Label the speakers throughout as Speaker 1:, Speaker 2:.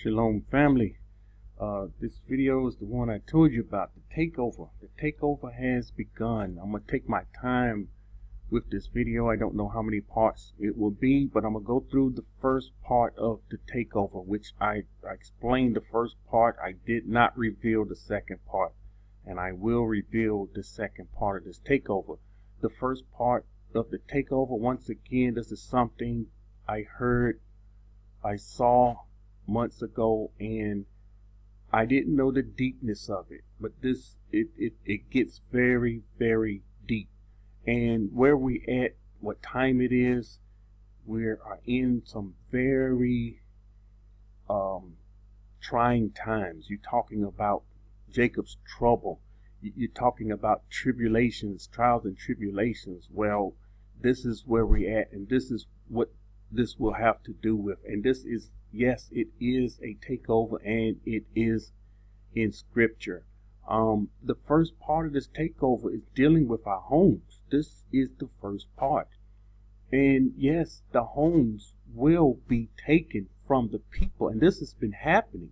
Speaker 1: Shalom family. This video is the one I told you about, the takeover. The takeover has begun. I'm going to take my time with this video. I don't know how many parts it will be, but I'm going to go through the first part of the takeover, which I explained the first part. I did not reveal the second part, and I will reveal the second part of this takeover. The first part of the takeover, once again, this is something I heard, I saw months ago, and I didn't know the deepness of it, but it gets very, very deep. And where we at, what time it is, we are in some very trying times. You're talking about Jacob's trouble. You're talking about tribulations, trials and tribulations. Well, this is where we're at, and this is what this will have to do with. And this is, yes, it is a takeover, and it is in scripture. The first part of this takeover is dealing with our homes. This is the first part. And yes, the homes will be taken from the people, and this has been happening.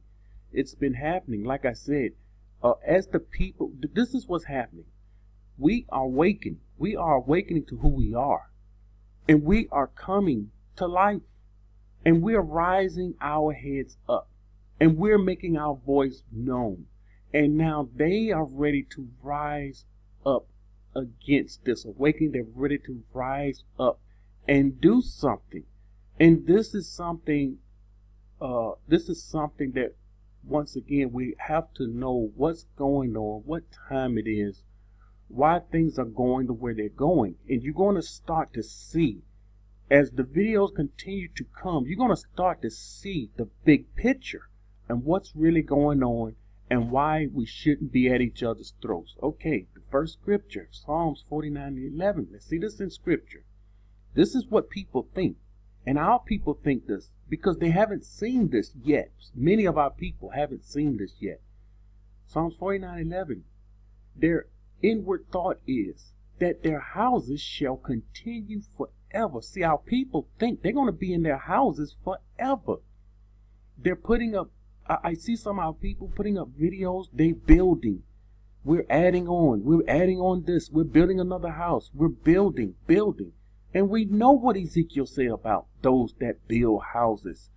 Speaker 1: It's been happening, like I said, as the people, this is what's happening. We are awakening. We are awakening to who we are, and we are coming to life, and we're rising our heads up, and we're making our voice known. And now they are ready to rise up against this awakening. They're ready to rise up and do something. And this is something that, once again, we have to know what's going on, what time it is, why things are going the way they're going. And you're going to start to see, as the videos continue to come, you're going to start to see the big picture and what's really going on and why we shouldn't be at each other's throats. Okay, the first scripture, Psalms 49:11. Let's see this in scripture. This is what people think. And our people think this because they haven't seen this yet. Many of our people haven't seen this yet. Psalms 49:11. Their inward thought is that their houses shall continue forever. See, our people think they're going to be in their houses forever. They're putting up, I see some of our people putting up videos, they building. We're adding on this. We're building another house. We're building. And we know what Ezekiel said about those that build houses.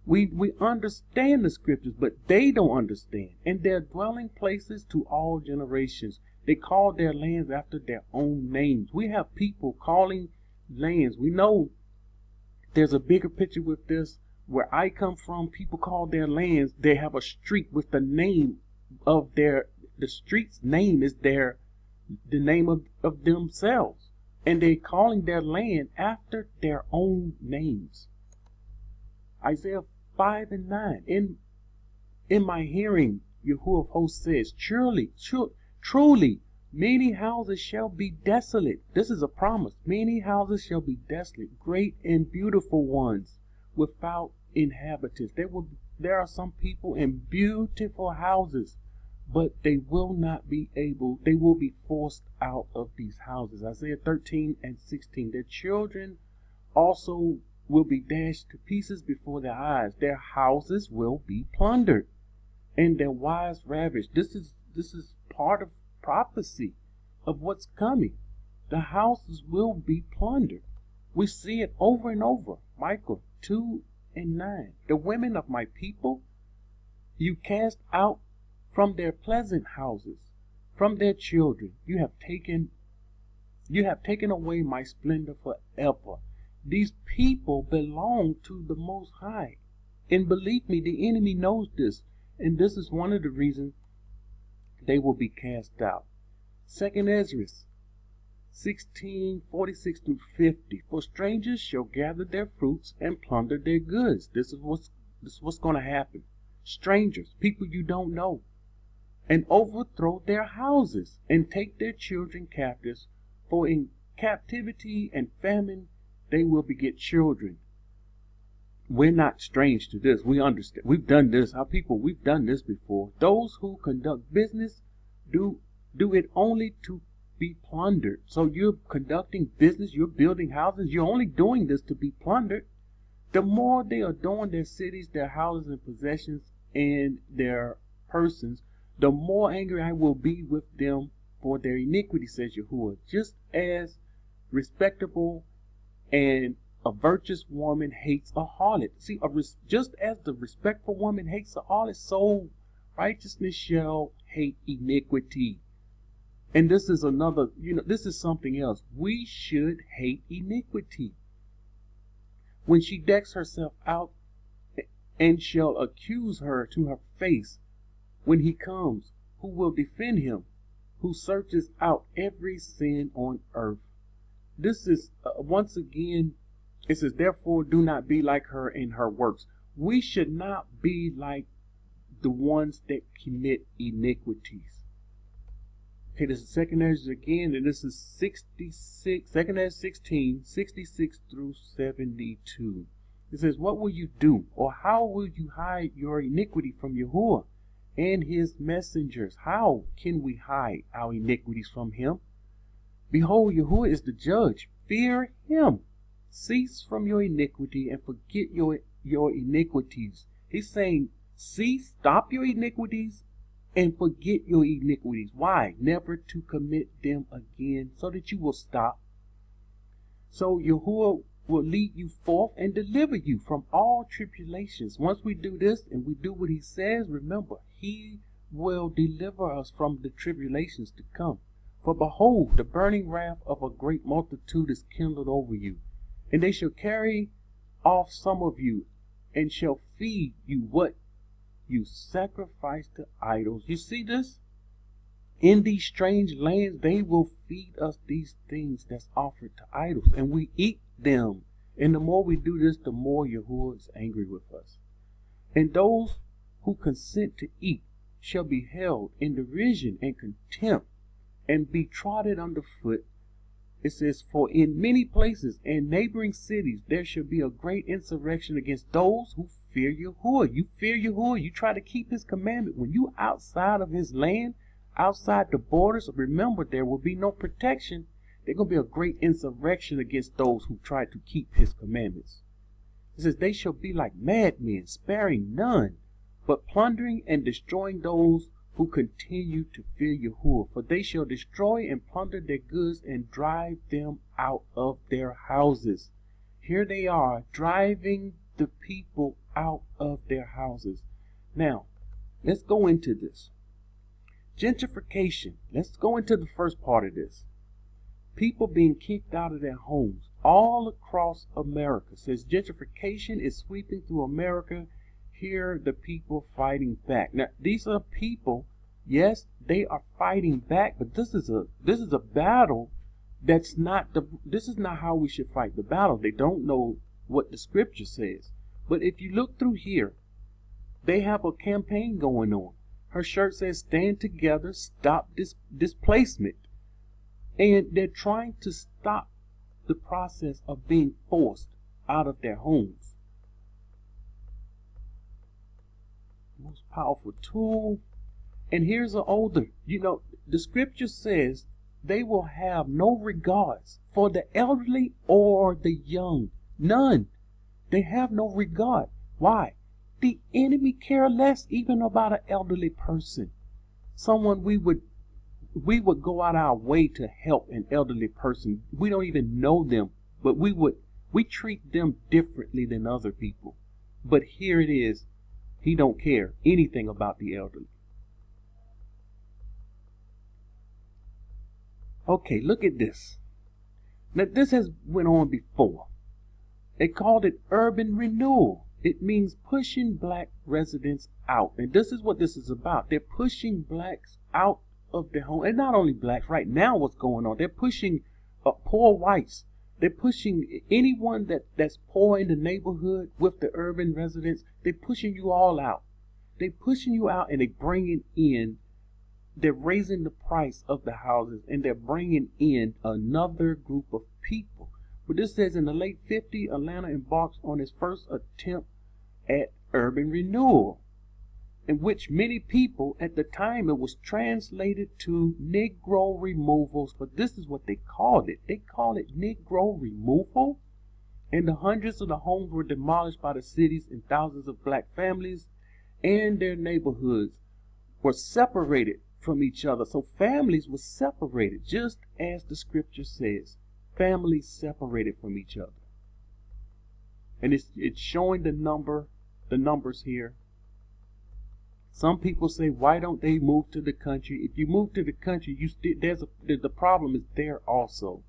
Speaker 1: We understand the scriptures, but they don't understand. And they're dwelling places to all generations. They call their lands after their own names. We have people calling lands. We know there's a bigger picture with this. Where I come from, people call their lands, they have a street with the name of the street's name is the name of themselves. And they're calling their land after their own names. Isaiah 5:9. In my hearing, Yahuwah of hosts says, truly, many houses shall be desolate. This is a promise. Many houses shall be desolate, great and beautiful ones, without inhabitants. There are some people in beautiful houses, but they will not be able, they will be forced out of these houses. Isaiah 13:16. Their children also will be dashed to pieces before their eyes. Their houses will be plundered, and their wives ravished. This is part of prophecy of what's coming. The houses will be plundered. We see it over and over. Micah 2:9. The women of my people you cast out from their pleasant houses, from their children. You have taken away my splendor forever. These people belong to the Most High. And believe me, the enemy knows this. And this is one of the reasons they will be cast out. 2nd Ezra 16:46-50. For strangers shall gather their fruits and plunder their goods. This is what's going to happen. Strangers, people you don't know, and overthrow their houses and take their children captives. For in captivity and famine they will beget children. We're not strange to this. We understand. We've done this. Our people, we've done this before. Those who conduct business do it only to be plundered. So you're conducting business, you're building houses, you're only doing this to be plundered. The more they adorn their cities, their houses and possessions, and their persons, the more angry I will be with them for their iniquity, says Yahuwah. Just as respectable and a virtuous woman hates a harlot. See, just as the respectful woman hates a harlot, so righteousness shall hate iniquity. And this is another, this is something else. We should hate iniquity. When she decks herself out and shall accuse her to her face, when he comes, who will defend him, who searches out every sin on earth. This is, once again, it says, therefore do not be like her in her works. We should not be like the ones that commit iniquities. Okay, this is 2nd Ezra again, and this is 66, 2nd Ezra 16, 66 through 72. It says, what will you do, or how will you hide your iniquity from Yahuwah and his messengers? How can we hide our iniquities from him? Behold, Yahuwah is the judge. Fear him. Cease from your iniquity and forget your iniquities. He's saying, cease, stop your iniquities and forget your iniquities. Why? Never to commit them again, so that you will stop. So Yahuwah will lead you forth and deliver you from all tribulations. Once we do this and we do what he says, remember, he will deliver us from the tribulations to come. For behold, the burning wrath of a great multitude is kindled over you, and they shall carry off some of you, and shall feed you what you sacrifice to idols. You see this? In these strange lands, they will feed us these things that's offered to idols, and we eat them. And the more we do this, the more Yahuwah is angry with us. And those who consent to eat shall be held in derision and contempt, and be trodden underfoot. It says, for in many places and neighboring cities there shall be a great insurrection against those who fear Yahuwah. You fear Yahuwah, you try to keep his commandment. When you outside of his land, outside the borders, remember there will be no protection. There's going to be a great insurrection against those who try to keep his commandments. It says, they shall be like madmen, sparing none, but plundering and destroying those who continue to fear Yahuwah. For they shall destroy and plunder their goods and drive them out of their houses. Here they are, driving the people out of their houses. Now, let's go into this. Gentrification. Let's go into the first part of this. People being kicked out of their homes all across America. It says gentrification is sweeping through America. Here the people fighting back. Now these are people, yes, they are fighting back, but this is a battle that's not this is not how we should fight the battle. They don't know what the scripture says. But if you look through here, they have a campaign going on. Her shirt says stand together, stop displacement. And they're trying to stop the process of being forced out of their homes. Most powerful tool. And here's an older, the scripture says they will have no regards for the elderly or the young. None. They have no regard. Why? The enemy care less even about an elderly person. Someone we would go out our way to help an elderly person. We don't even know them, but we treat them differently than other people. But here it is. He don't care anything about the elderly. Okay, look at this. Now this has went on before. They called it urban renewal. It means pushing black residents out. And this is what this is about. They're pushing blacks out of their home. And not only blacks, right now what's going on, they're pushing poor whites. They're pushing anyone that's poor in the neighborhood with the urban residents. They're pushing you all out. They're pushing you out, and they're raising the price of the houses, and they're bringing in another group of people. But this says in the late 50s, Atlanta embarks on its first attempt at urban renewal, in which many people, at the time it was translated to Negro removals, but this is what they called it. They call it Negro removal. and the hundreds of the homes were demolished by the cities, and thousands of black families and their neighborhoods were separated from each other. So families were separated, just as the scripture says. Families separated from each other. And it's showing the numbers here. Some people say, why don't they move to the country? If you move to the country, the problem is there also.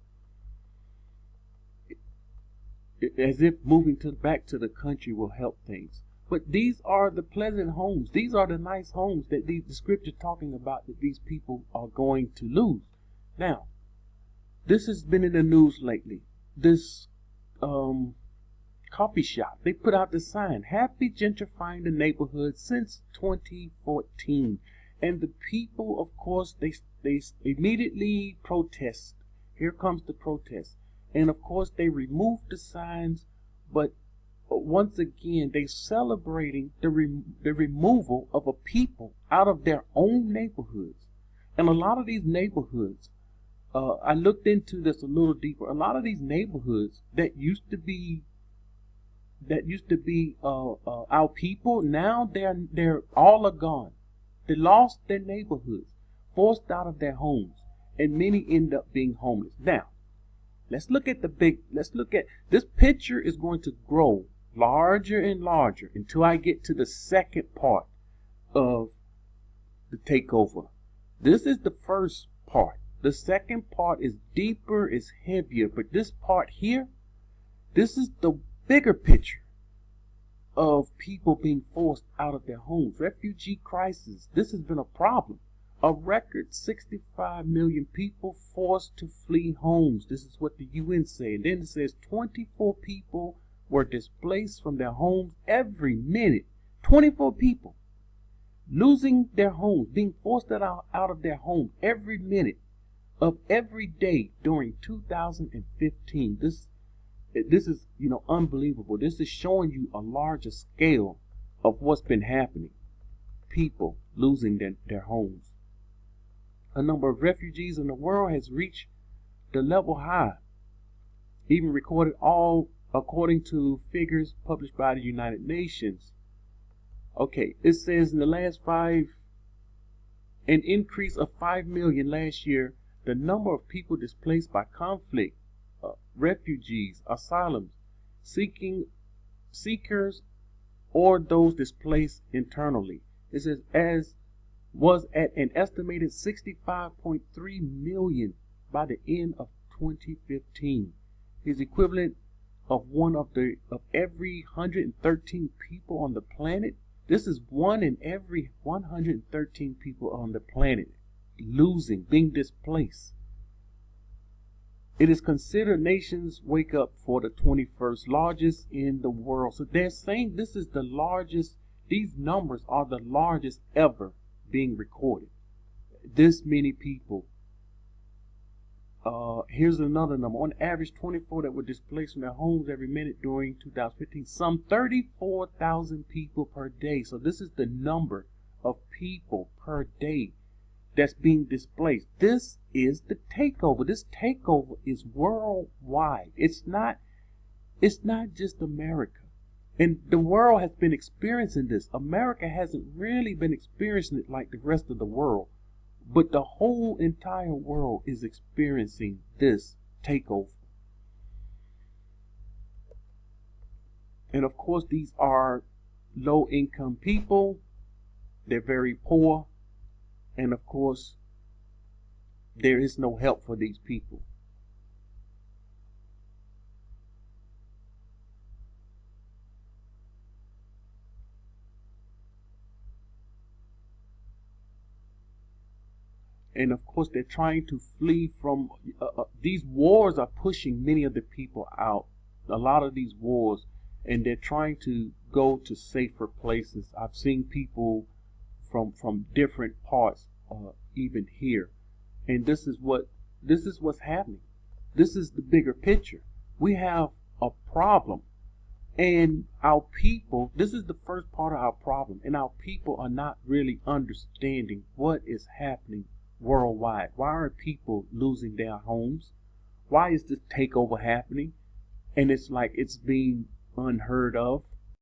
Speaker 1: As if moving back to the country will help things. But these are the pleasant homes. These are the nice homes that the scripture talking about that these people are going to lose. Now, this has been in the news lately. This coffee shop, they put out the sign, happy gentrifying the neighborhood since 2014. And the people, of course, they immediately protest. Here comes the protest. And of course, they removed the signs, but once again, they celebrating the removal of a people out of their own neighborhoods. And a lot of these neighborhoods, I looked into this a little deeper. A lot of these neighborhoods that used to be our people, now they're all are gone. They lost their neighborhoods, forced out of their homes, and many end up being homeless. Now, let's look at this picture is going to grow larger and larger until I get to the second part of the takeover. This is the first part. The second part is deeper, is heavier, but this part here, this is the bigger picture of people being forced out of their homes. Refugee crisis. This has been a problem. A record 65 million people forced to flee homes. This is what the UN said. And then it says 24 people were displaced from their homes every minute. 24 people losing their homes, being forced out of their homes every minute of every day during 2015. This is, unbelievable. This is showing you a larger scale of what's been happening. People losing their homes. A number of refugees in the world has reached the level high, even recorded all according to figures published by the United Nations. Okay, it says in the last an increase of 5 million last year, the number of people displaced by conflict, refugees, asylums, seekers, or those displaced internally. It says was at an estimated 65.3 million by the end of 2015. Is equivalent of one of every 113 people on the planet. This is one in every 113 people on the planet being displaced. It is considered nations wake up for the 21st largest in the world. So they're saying this is the largest, these numbers are the largest ever being recorded. This many people. Here's another number. On average, 24 that were displaced from their homes every minute during 2015. Some 34,000 people per day. So this is the number of people per day that's being displaced. This is the takeover. This takeover is worldwide. It's not just America. And the world has been experiencing this. America hasn't really been experiencing it like the rest of the world. But the whole entire world is experiencing this takeover. And of course, these are low-income people. They're very poor. And of course, there is no help for these people. And of course, they're trying to flee from, these wars are pushing many of the people out. A lot of these wars, and they're trying to go to safer places. I've seen people from different parts, even here. And this is what's happening. This is the bigger picture. We have a problem. And our people, this is the first part of our problem. And our people are not really understanding what is happening worldwide. Why are people losing their homes? Why is this takeover happening? and it's like it's being unheard of.